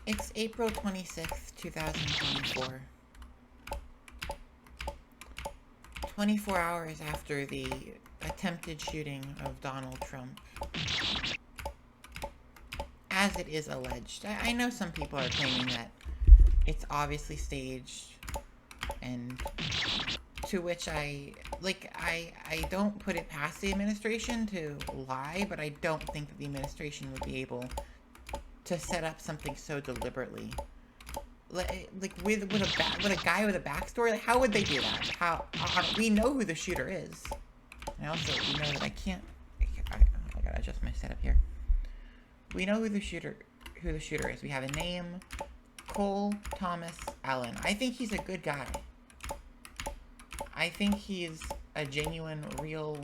It's April 26th, 2024. 24 hours after the attempted shooting of Donald Trump. As it is alleged. I know some people are claiming that it's obviously staged, and to which I don't put it past the administration to lie, but I don't think that the administration would be able to set up something so deliberately. Like with a guy with a backstory, like, how would they do that? We know who the shooter is. And also, we know that I gotta adjust my setup here. We know who the shooter is. We have a name, Cole Thomas Allen. I think he's a good guy. I think he's a genuine, real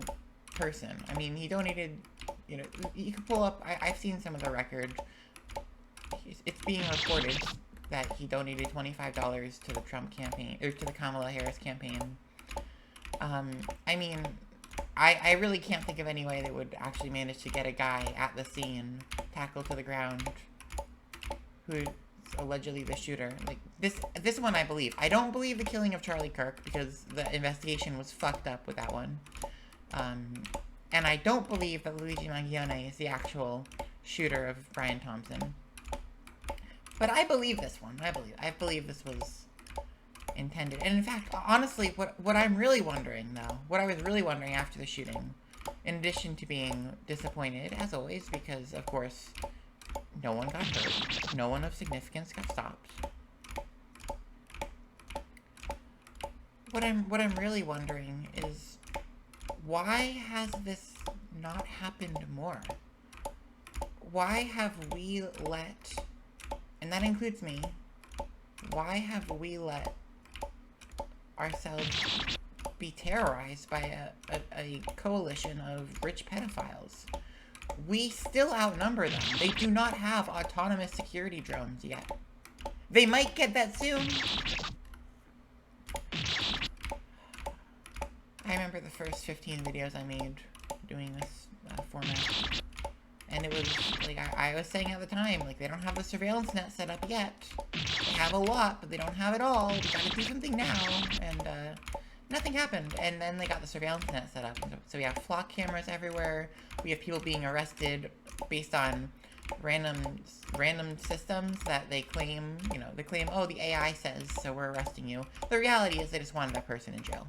person. I mean, he donated, you can pull up, I've seen some of the record. It's being reported that he donated $25 to the Trump campaign, or to the Kamala Harris campaign. I mean, I really can't think of any way that would actually manage to get a guy at the scene, tackled to the ground, who's allegedly the shooter. Like, this one I believe. I don't believe the killing of Charlie Kirk, because the investigation was fucked up with that one. And I don't believe that Luigi Mangione is the actual shooter of Brian Thompson. But I believe this one. I believe this was intended. And in fact, honestly, what I'm really wondering, though, what I was really wondering after the shooting, in addition to being disappointed, as always, because, of course, no one got hurt, no one of significance got stopped. What I'm really wondering is, why has this not happened more? Why have we let, and that includes me, why have we let ourselves be terrorized by a coalition of rich pedophiles? We still outnumber them. They do not have autonomous security drones yet. They might get that soon. I remember the first 15 videos I made doing this format. And it was, like, I was saying at the time, like, they don't have the surveillance net set up yet. They have a lot, but they don't have it all. We gotta do something now. And, nothing happened. And then they got the surveillance net set up. So we have flock cameras everywhere. We have people being arrested based on random systems that they claim, they claim, oh, the AI says, so we're arresting you. The reality is they just wanted that person in jail.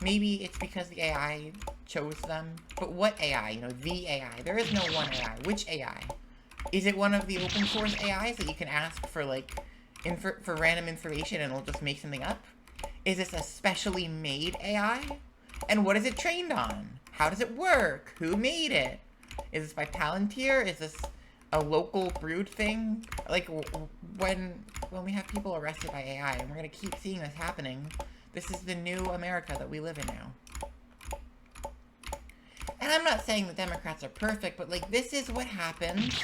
Maybe it's because the AI chose them, but what AI? The AI. There is no one AI. Which AI? Is it one of the open source AIs that you can ask for, like, for random information and it'll just make something up? Is this a specially made AI? And what is it trained on? How does it work? Who made it? Is this by Palantir? Is this a local brood thing? Like, when we have people arrested by AI, and we're gonna keep seeing this happening, this is the new America that we live in now. And I'm not saying the Democrats are perfect, but, like, this is what happens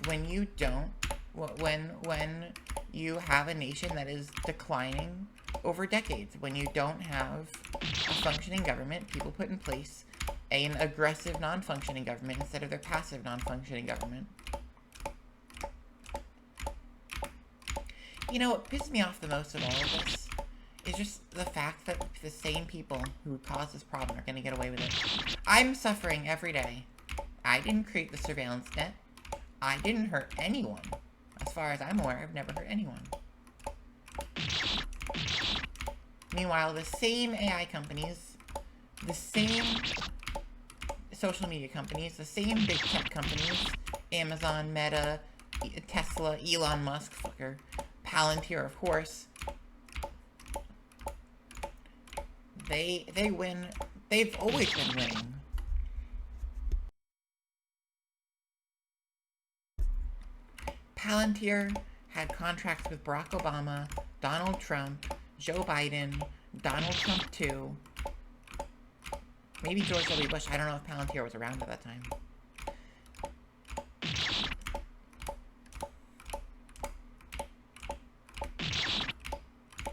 when you don't, when you have a nation that is declining over decades. When you don't have a functioning government, people put in place an aggressive non-functioning government instead of their passive non-functioning government. What pisses me off the most of all of this is just the fact that the same people who caused this problem are going to get away with it. I'm suffering every day. I didn't create the surveillance net. I didn't hurt anyone. As far as I'm aware, I've never hurt anyone. Meanwhile, the same AI companies, the same social media companies, the same big tech companies, Amazon, Meta, Tesla, Elon Musk, fucker, Palantir, of course, they win. They've always been winning. Palantir had contracts with Barack Obama, Donald Trump, Joe Biden, Donald Trump 2, maybe George W. Bush. I don't know if Palantir was around at that time.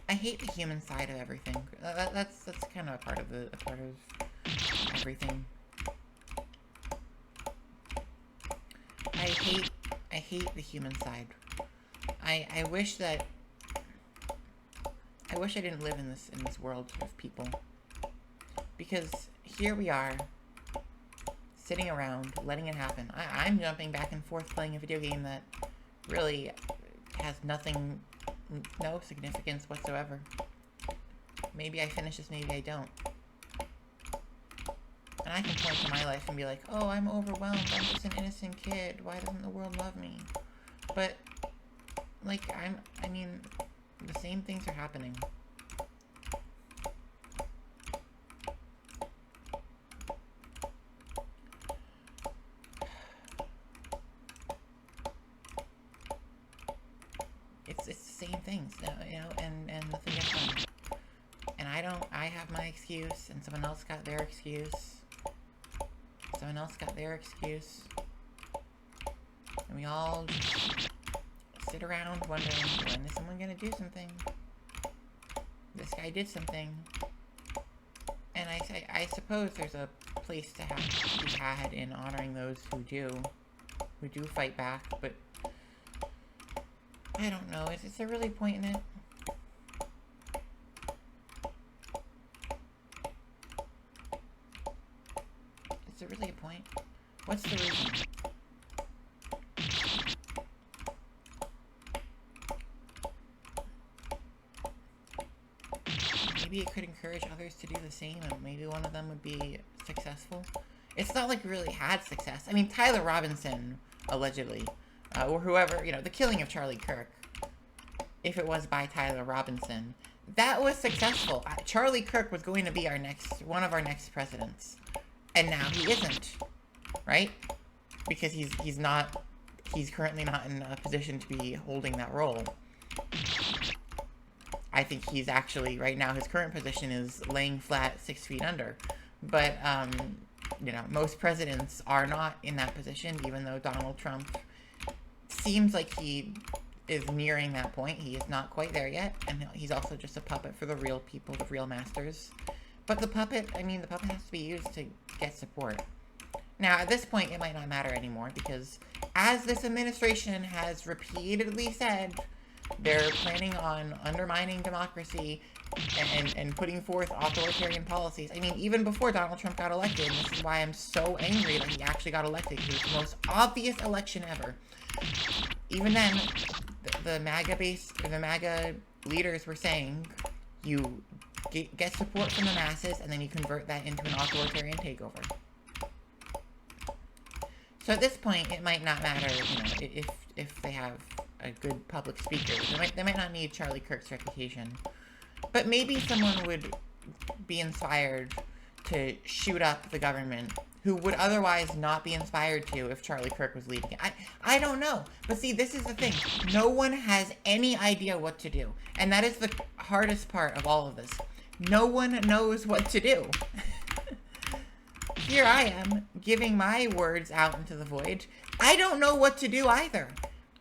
I hate the human side of everything. That's kind of a part of everything. I hate the human side. I wish that... I wish I didn't live in this world of people. Because here we are, sitting around, letting it happen. I'm jumping back and forth playing a video game that really has nothing, no significance whatsoever. Maybe I finish this, maybe I don't. And I can point to my life and be like, oh, I'm overwhelmed, I'm just an innocent kid, why doesn't the world love me? But, like, I mean, the same things are happening. It's the same things, you know, and nothing gets done. And I have my excuse, and someone else got their excuse. Someone else got their excuse. And we all just sit around wondering, when is someone gonna do something? This guy did something. And I suppose there's a place to be had in honoring those who do fight back, but I don't know, is there really a point in it? Is there really a point? What's the reason? Maybe it could encourage others to do the same, and maybe one of them would be successful. It's not like we really had success. I mean, Tyler Robinson, allegedly, or whoever, you know, the killing of Charlie Kirk, if it was by Tyler Robinson, that was successful. Charlie Kirk was going to be one of our next presidents, and now he isn't, right? Because he's currently not in a position to be holding that role. I think he's actually, right now, his current position is laying flat 6 feet under. But, you know, most presidents are not in that position, even though Donald Trump seems like he is nearing that point. He is not quite there yet, and he's also just a puppet for the real people, the real masters. But the puppet, I mean, the puppet has to be used to get support. Now, at this point, it might not matter anymore, because as this administration has repeatedly said, they're planning on undermining democracy and putting forth authoritarian policies. I mean, even before Donald Trump got elected, and this is why I'm so angry that he actually got elected, because it was the most obvious election ever. Even then, the MAGA leaders were saying, you get support from the masses, and then you convert that into an authoritarian takeover. So at this point, it might not matter, you know, if they have a good public speaker. They might not need Charlie Kirk's reputation. But maybe someone would be inspired to shoot up the government who would otherwise not be inspired to if Charlie Kirk was leading it. I don't know. But see, this is the thing. No one has any idea what to do. And that is the hardest part of all of this. No one knows what to do. Here I am, giving my words out into the void. I don't know what to do either.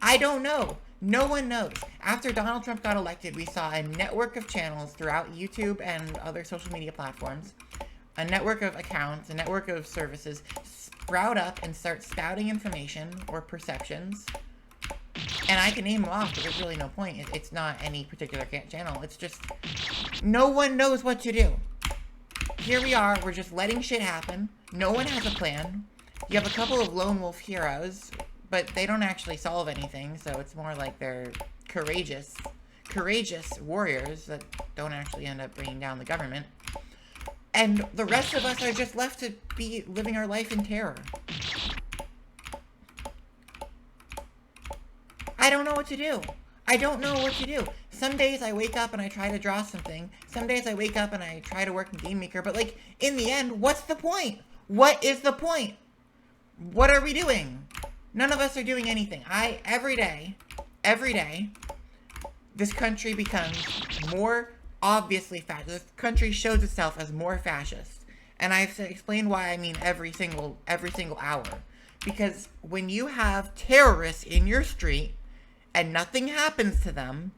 I don't know. No one knows. After Donald Trump got elected, we saw a network of channels throughout YouTube and other social media platforms, a network of accounts, a network of services sprout up and start spouting information or perceptions. And I can name them off, but there's really no point. It's not any particular channel. It's just no one knows what to do. Here we are. We're just letting shit happen. No one has a plan. You have a couple of lone wolf heroes, but they don't actually solve anything, so it's more like they're courageous warriors that don't actually end up bringing down the government. And the rest of us are just left to be living our life in terror. I don't know what to do. I don't know what to do. Some days I wake up and I try to draw something. Some days I wake up and I try to work in Game Maker, but like, in the end, what's the point? What is the point? What are we doing? None of us are doing anything. Every day, this country becomes more obviously fascist. This country shows itself as more fascist. And I've explained why I mean every single hour. Because when you have terrorists in your street and nothing happens to them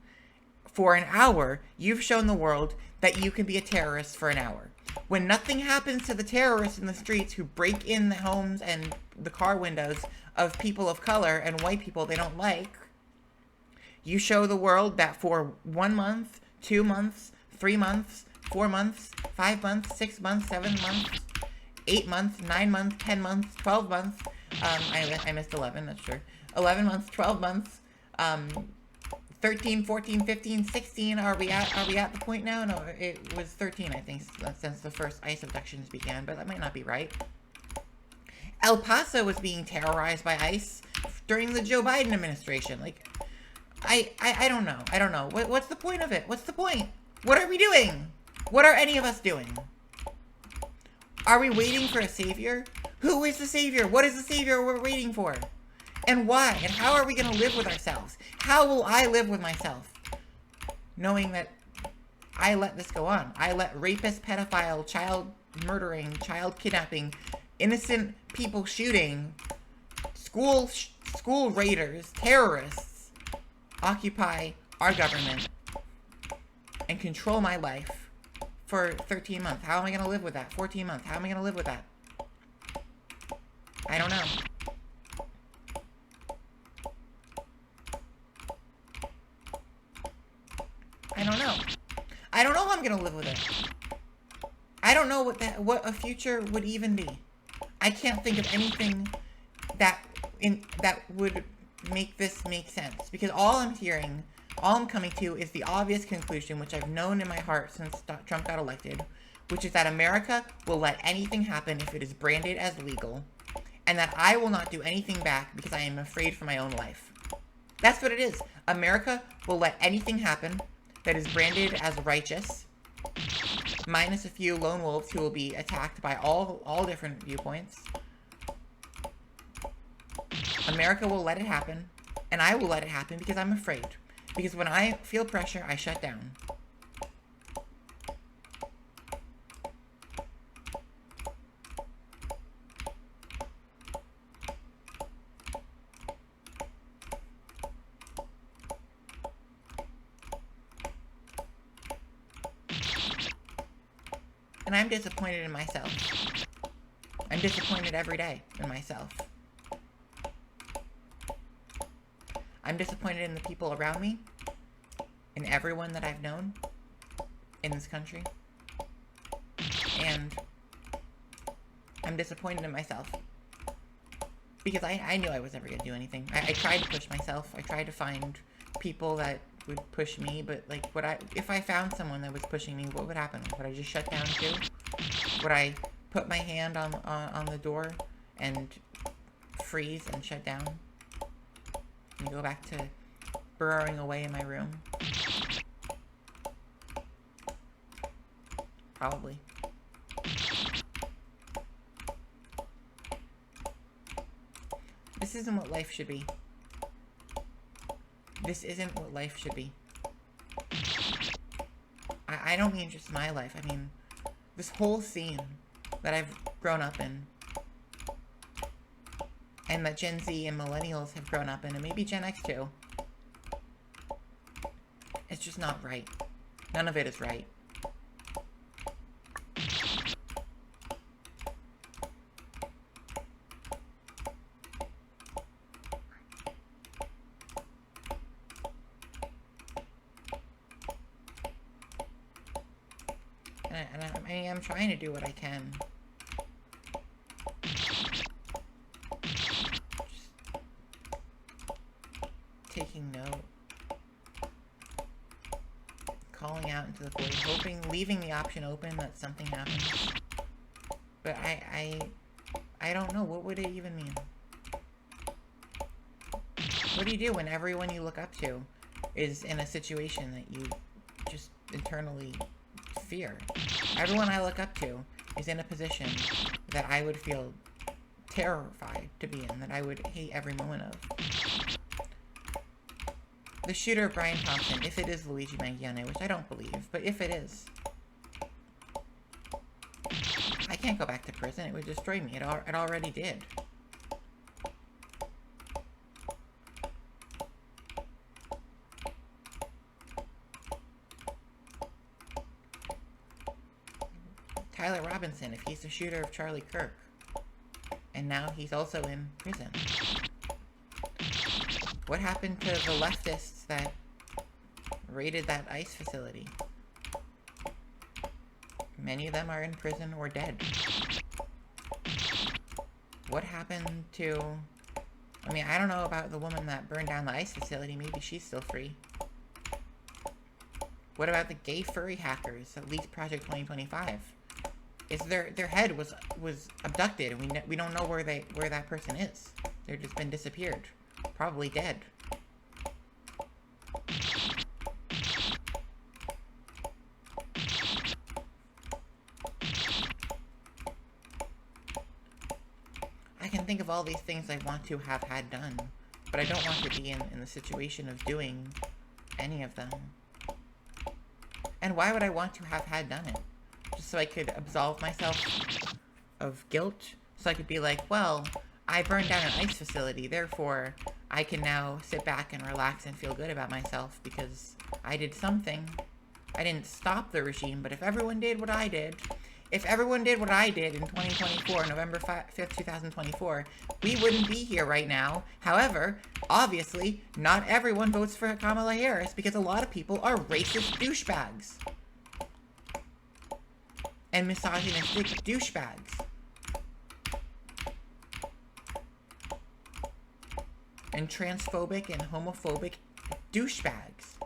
for an hour, you've shown the world that you can be a terrorist for an hour. When nothing happens to the terrorists in the streets who break in the homes and the car windows of people of color and white people they don't like, You show the world that for 1 month, 2 months, 3 months, 4 months, 5 months, 6 months, 7 months, 8 months, 9 months, 10 months, 12 months, I missed 11, that's true. 11 months, 12 months, 13, 14, 15, 16, are we at the point now? No, it was 13, I think, since the first ICE abductions began, but that might not be right. El Paso was being terrorized by ICE during the Joe Biden administration. Like, I don't know. I don't know. What's the point of it? What's the point? What are we doing? What are any of us doing? Are we waiting for a savior? Who is the savior? What is the savior we're waiting for? And why? And how are we going to live with ourselves? How will I live with myself? Knowing that I let this go on. I let rapist, pedophile, child murdering, child kidnapping, innocent people shooting, school raiders, terrorists occupy our government and control my life for 13 months. How am I going to live with that? 14 months. How am I going to live with that? I don't know. I don't know. I don't know how I'm going to live with it. I don't know what a future would even be. I can't think of anything that would make this make sense, because all I'm hearing, all I'm coming to is the obvious conclusion, which I've known in my heart since Trump got elected, which is that America will let anything happen if it is branded as legal, and that I will not do anything back because I am afraid for my own life. That's what it is. America will let anything happen that is branded as righteous, minus a few lone wolves who will be attacked by all different viewpoints. America will let it happen, and I will let it happen because I'm afraid. Because when I feel pressure, I shut down. And I'm disappointed in myself. I'm disappointed every day in myself. I'm disappointed in the people around me, in everyone that I've known in this country, and I'm disappointed in myself because I knew I was never going to do anything. I tried to push myself. I tried to find people that would push me, but like, if I found someone that was pushing me, what would happen? Would I just shut down too? Would I put my hand on the door and freeze and shut down? And go back to burrowing away in my room? Probably. This isn't what life should be. This isn't what life should be. I don't mean just my life. I mean, this whole scene that I've grown up in, and that Gen Z and millennials have grown up in, and maybe Gen X too. It's just not right. None of it is right. And I'm trying to do what I can. Taking note, calling out into the void, leaving the option open that something happens. But I don't know, what would it even mean? What do you do when everyone you look up to is in a situation that you just internally fear? Everyone I look up to is in a position that I would feel terrified to be in, that I would hate every moment of. The shooter of Brian Thompson, if it is Luigi Mangione, which I don't believe, but if it is, I can't go back to prison. It would destroy me. It already did. Tyler Robinson, if he's the shooter of Charlie Kirk, and now he's also in prison. What happened to the leftists that raided that ICE facility? Many of them are in prison or dead. What happened to... I mean, I don't know about the woman that burned down the ICE facility. Maybe she's still free. What about the gay furry hackers that leaked Project 2025? Is their head was abducted, and we don't know where that person is. They've just been disappeared. Probably dead. I can think of all these things I want to have had done, but I don't want to be in the situation of doing any of them. And why would I want to have had done it? Just so I could absolve myself of guilt? So I could be like, well, I burned down an ICE facility, therefore I can now sit back and relax and feel good about myself because I did something. I didn't stop the regime, but if everyone did what I did, in 2024, November 5th, 2024, we wouldn't be here right now. However, obviously, not everyone votes for Kamala Harris because a lot of people are racist douchebags. And misogynistic douchebags. And transphobic and homophobic douchebags.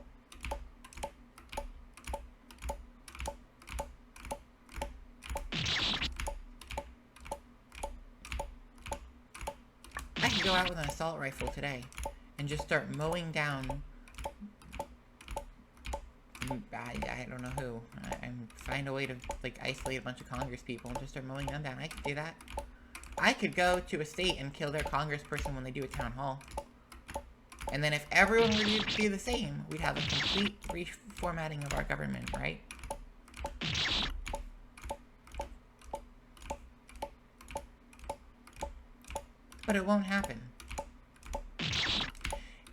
I could go out with an assault rifle today and just start mowing down... I don't know who. I'm find a way to, like, isolate a bunch of Congress people and just start mowing them down. I could do that. I could go to a state and kill their congressperson when they do a town hall. And then if everyone were to do the same, we'd have a complete reformatting of our government, right? But it won't happen.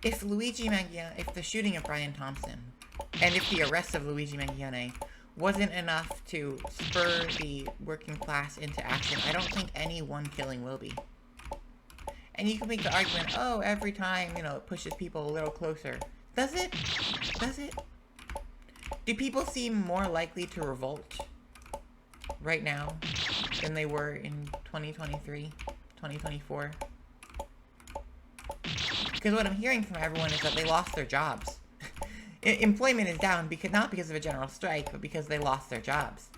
If the shooting of Brian Thompson, and if the arrest of Luigi Mangione wasn't enough to spur the working class into action, I don't think any one killing will be. And you can make the argument, oh, every time, it pushes people a little closer. Does it? Does it? Do people seem more likely to revolt right now than they were in 2023, 2024? Because what I'm hearing from everyone is that they lost their jobs. Employment is down not because of a general strike, but because they lost their jobs.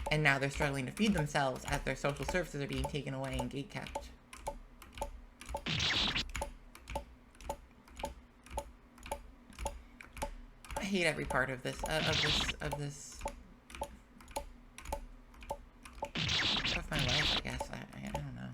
And now they're struggling to feed themselves as their social services are being taken away and gatekept. I hate every part of this, of my life, I guess. I don't know.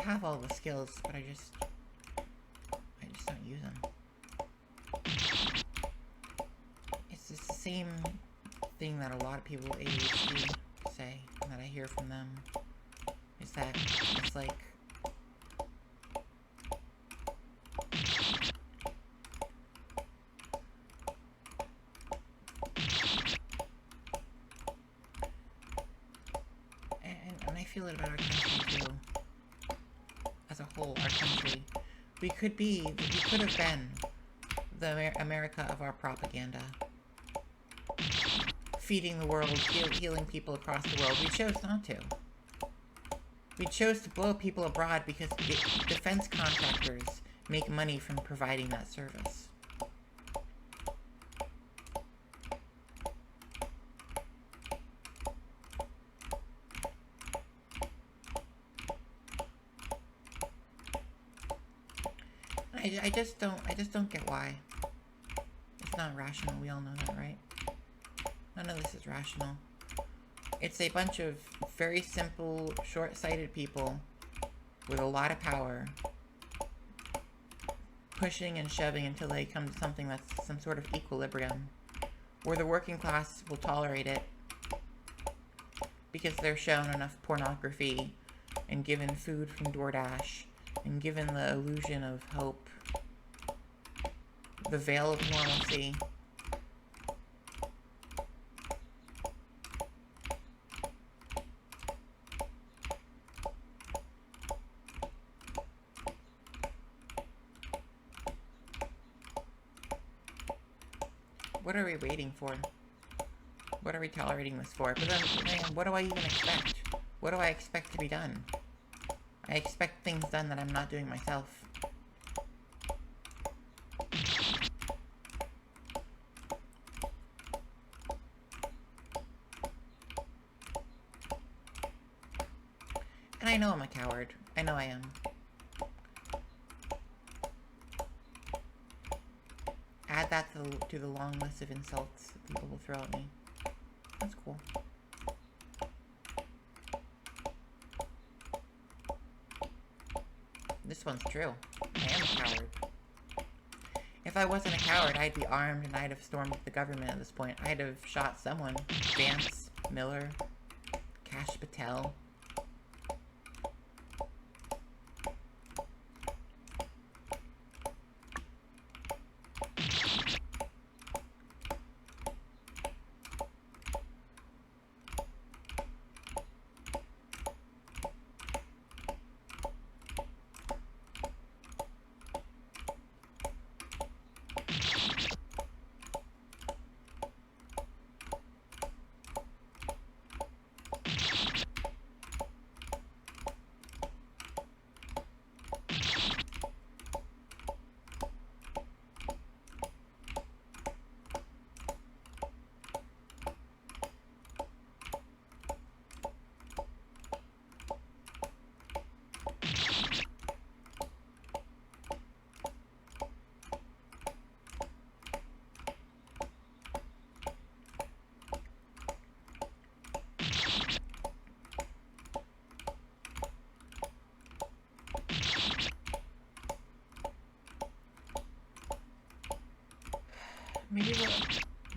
Have all the skills, but I just don't use them. It's just the same thing that a lot of people with ADHD say, that I hear from them, is that it's like, and I feel it about our country too. As a whole, our country, we could have been the America of our propaganda, feeding the world, healing people across the world. We chose not to. We chose to blow people abroad because defense contractors make money from providing that service. I just don't get why. It's not rational, we all know that, right? None of this is rational. It's a bunch of very simple, short-sighted people with a lot of power pushing and shoving until they come to something that's some sort of equilibrium, where the working class will tolerate it because they're shown enough pornography and given food from DoorDash and given the illusion of hope, the veil of normalcy. What are we waiting for? What are we tolerating this for? But then, man, what do I even expect? What do I expect to be done? I expect things done that I'm not doing myself. And I know I'm a coward. I know I am. Add that to the long list of insults people will throw at me. That's cool. This one's true. I am a coward. If I wasn't a coward, I'd be armed and I'd have stormed the government at this point. I'd have shot someone. Vance, Miller, Kash Patel.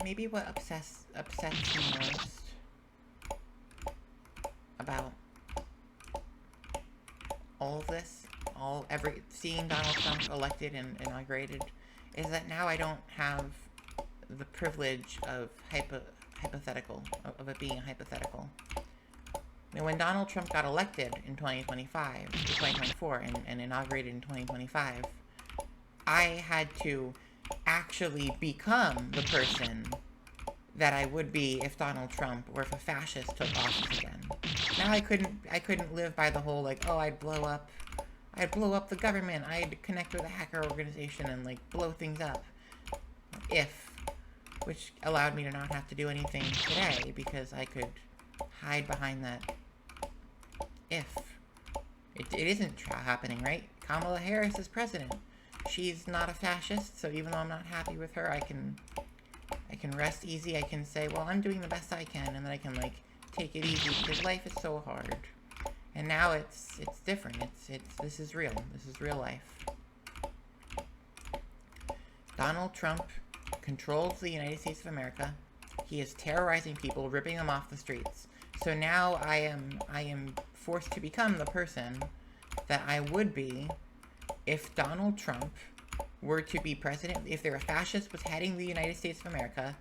Maybe what upsets me most about all of this, seeing Donald Trump elected and inaugurated, is that now I don't have the privilege of of it being hypothetical. I mean, when Donald Trump got elected in 2024 and inaugurated in 2025, I had to actually become the person that I would be if Donald Trump or if a fascist took office again. Now I couldn't live by the whole like, oh, I'd blow up the government, I'd connect with a hacker organization and like blow things up. Which allowed me to not have to do anything today because I could hide behind that if. It isn't happening, right? Kamala Harris is president. She's not a fascist, so even though I'm not happy with her, I can rest easy. I can say, well, I'm doing the best I can, and then I can, like, take it easy, because life is so hard. And now it's different. This is real. This is real life. Donald Trump controls the United States of America. He is terrorizing people, ripping them off the streets. So now I am forced to become the person that I would be if Donald Trump were to be president, if there a fascist was heading the United States of America,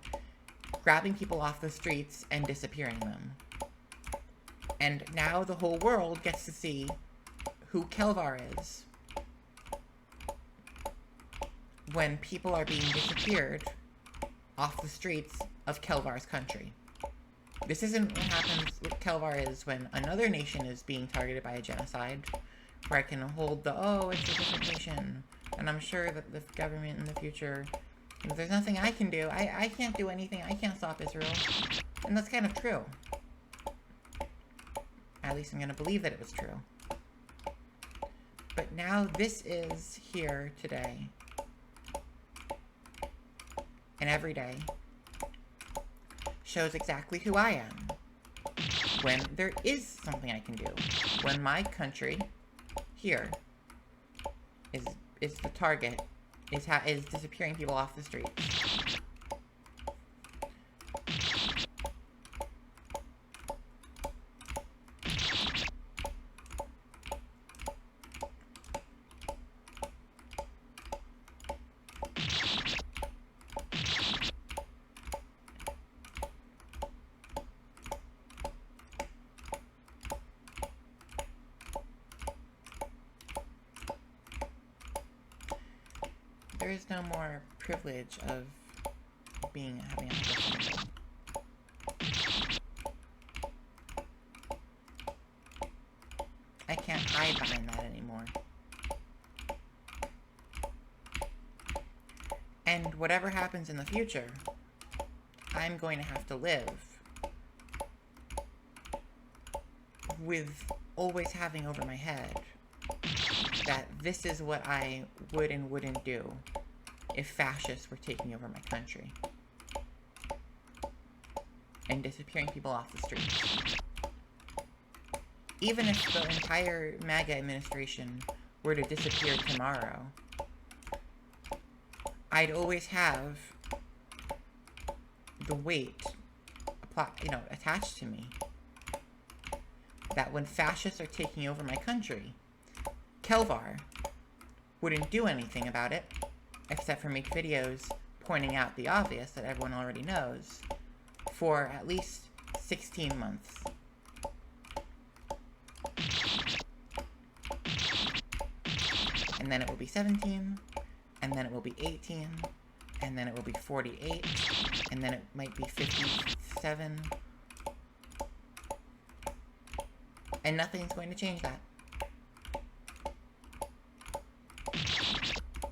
grabbing people off the streets and disappearing them. And now the whole world gets to see who Kelvar is when people are being disappeared off the streets of Kelvar's country. This isn't what happens with Kelvar is when another nation is being targeted by a genocide, where I can hold it's a different nation. And I'm sure that the government in the future, there's nothing I can do. I can't do anything. I can't stop Israel. And that's kind of true. At least I'm going to believe that it was true. But now this is here today. And every day shows exactly who I am. When there is something I can do. When my country here is the target, is disappearing people off the streets. There is no more privilege of having a hypothetical. I can't hide behind that anymore. And whatever happens in the future, I'm going to have to live with always having over my head that this is what I would and wouldn't do if fascists were taking over my country and disappearing people off the streets. Even if the entire MAGA administration were to disappear tomorrow, I'd always have the weight, attached to me that when fascists are taking over my country, Kelvar wouldn't do anything about it, except for make videos pointing out the obvious that everyone already knows, for at least 16 months. And then it will be 17, and then it will be 18, and then it will be 48, and then it might be 57. And nothing's going to change that.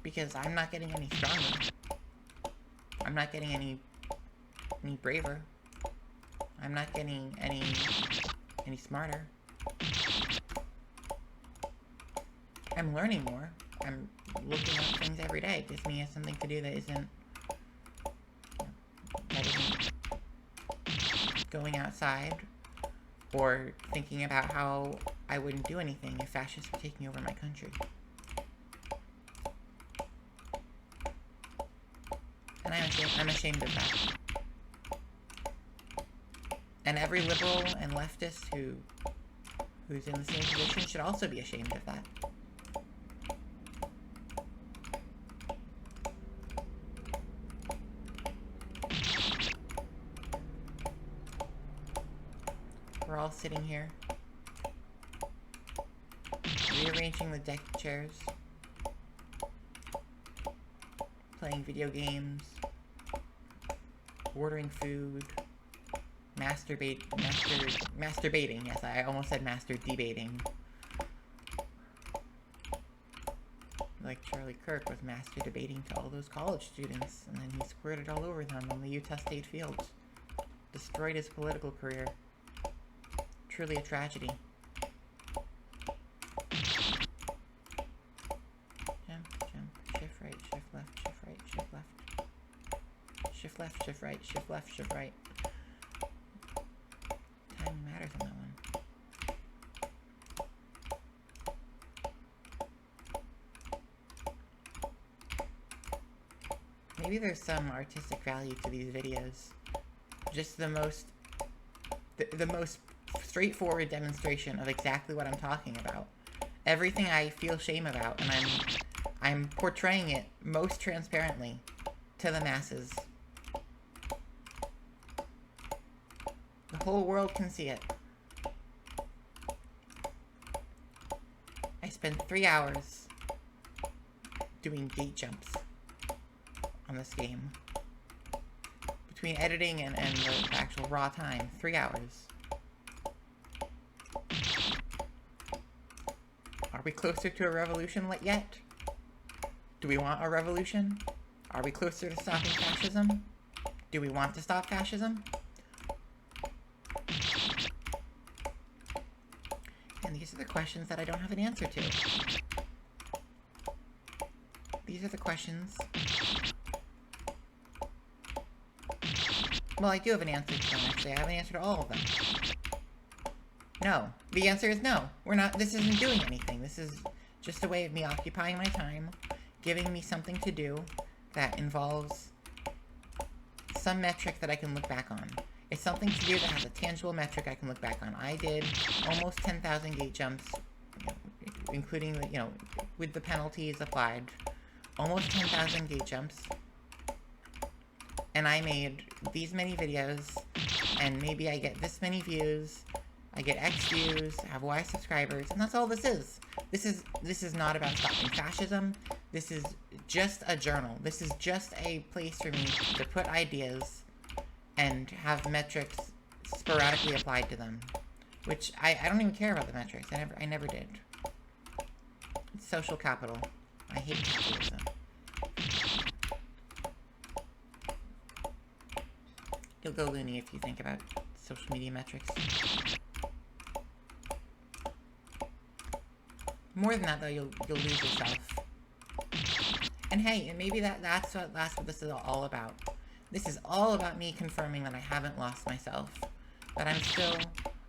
Because I'm not getting any stronger. I'm not getting any braver. I'm not getting any smarter. I'm learning more. I'm looking up things every day. It gives me something to do that isn't going outside or thinking about how I wouldn't do anything if fascists were taking over my country. And I'm ashamed of that. And every liberal and leftist who's in the same position should also be ashamed of that. We're all sitting here, rearranging the deck chairs, playing video games, ordering food, masturbating, yes, I almost said debating. Like Charlie Kirk was master debating to all those college students, and then he squirted all over them on the Utah State fields. Destroyed his political career. Truly a tragedy. Jump, shift right, shift left, shift right, shift left. Shift left, shift right, shift left, shift right. Timing matters on that one. Maybe there's some artistic value to these videos. Just the most straightforward demonstration of exactly what I'm talking about. Everything I feel shame about, and I'm portraying it most transparently to the masses. The whole world can see it. I spent 3 hours doing gate jumps on this game. Between editing and the actual raw time, 3 hours. Are we closer to a revolution yet? Do we want a revolution? Are we closer to stopping fascism? Do we want to stop fascism? And these are the questions that I don't have an answer to. These are the questions. Well, I do have an answer to them, actually. I have an answer to all of them. No. The answer is no. We're not, this isn't doing anything. This is just a way of me occupying my time, giving me something to do that involves some metric that I can look back on. It's something to do that has a tangible metric I can look back on. I did almost 10,000 gate jumps, including, the, with the penalties applied. Almost 10,000 gate jumps. And I made these many videos, and maybe I get this many views, I get X views, I have Y subscribers, and that's all this is. This is not about stopping fascism. This is just a journal. This is just a place for me to put ideas and have metrics sporadically applied to them. Which, I don't even care about the metrics. I never did. It's social capital. I hate capitalism. You'll go loony if you think about social media metrics. More than that, though, you'll lose yourself. And hey, and maybe that's what this is all about. This is all about me confirming that I haven't lost myself. That I'm still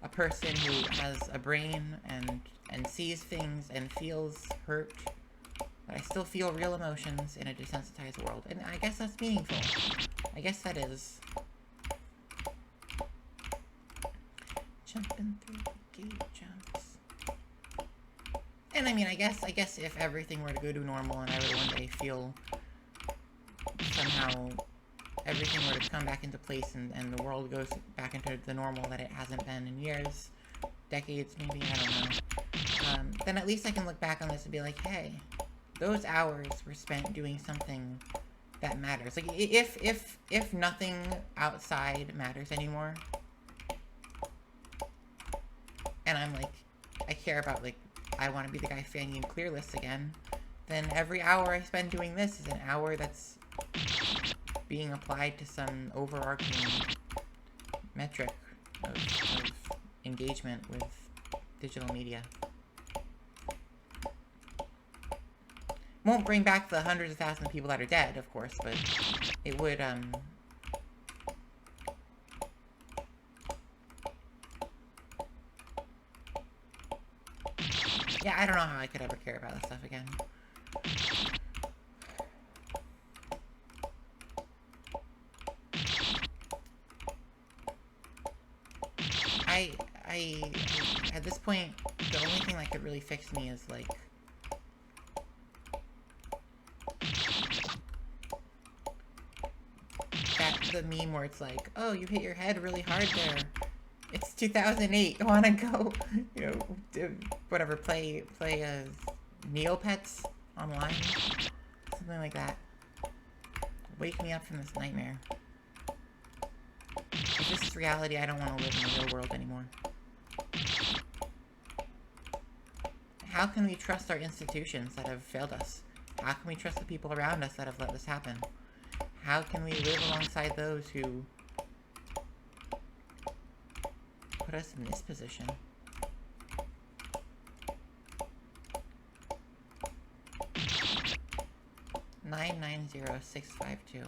a person who has a brain and sees things and feels hurt. That I still feel real emotions in a desensitized world. And I guess that's meaningful. I guess that is. Jumping through the gate jumps. And I mean, I guess if everything were to go to normal and I were to one day feel somehow everything were to come back into place and the world goes back into the normal that it hasn't been in years, decades maybe, I don't know, then at least I can look back on this and be like, hey, those hours were spent doing something that matters. Like, if nothing outside matters anymore, and I'm like, I care about, like, I want to be the guy fanning in clear lists again, then every hour I spend doing this is an hour that's being applied to some overarching metric of engagement with digital media. Won't bring back the hundreds of thousands of people that are dead, of course, but it would, yeah, I don't know how I could ever care about this stuff again. At this point, the only thing that could really fix me is, like, the meme where it's like, oh, you hit your head really hard there. It's 2008. You wanna go, whatever, play Neopets online? Something like that. Wake me up from this nightmare. If this is reality, I don't want to live in the real world anymore. How can we trust our institutions that have failed us? How can we trust the people around us that have let this happen? How can we live alongside those who put us in this position? $990,652.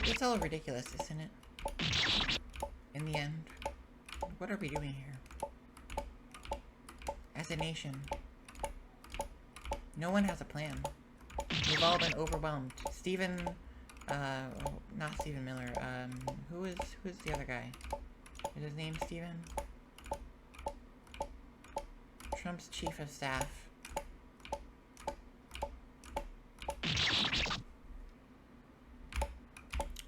It's all ridiculous, isn't it? In the end, what are we doing here? As a nation, no one has a plan. We've all been overwhelmed. Not Stephen Miller. Who's the other guy? Is his name Stephen? Trump's chief of staff.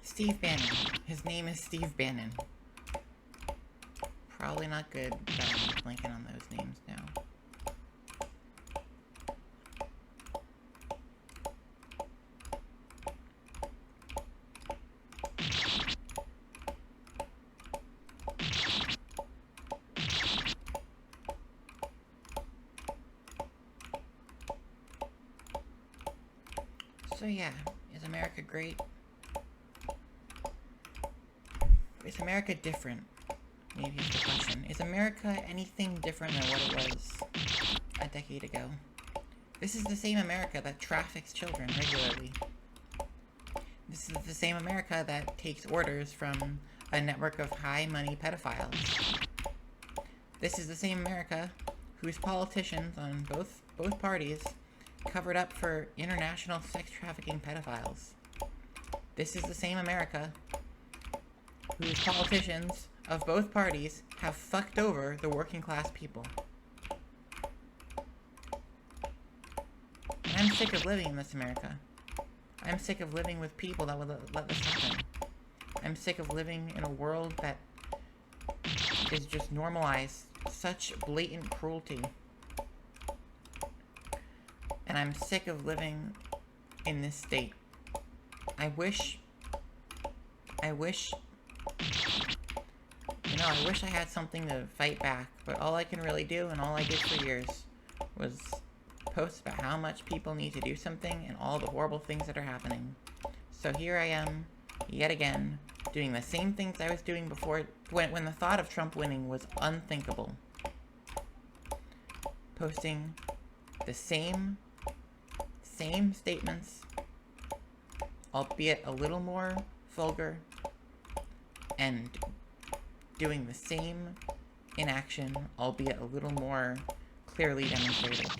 Steve Bannon. His name is Steve Bannon. Probably not good that I'm blanking on those names now. So yeah, is America great? Is America different? Maybe is the question. Is America anything different than what it was a decade ago? This is the same America that traffics children regularly. This is the same America that takes orders from a network of high-money pedophiles. This is the same America whose politicians on both parties covered up for international sex trafficking pedophiles. This is the same America whose politicians of both parties have fucked over the working class people. And I'm sick of living in this America. I'm sick of living with people that would let this happen. I'm sick of living in a world that is just normalized such blatant cruelty. And I'm sick of living in this state. I wish I had something to fight back, but all I can really do, and all I did for years, was post about how much people need to do something and all the horrible things that are happening. So here I am, yet again, doing the same things I was doing before, when the thought of Trump winning was unthinkable. Posting the same statements, albeit a little more vulgar, and doing the same inaction, albeit a little more clearly demonstrated.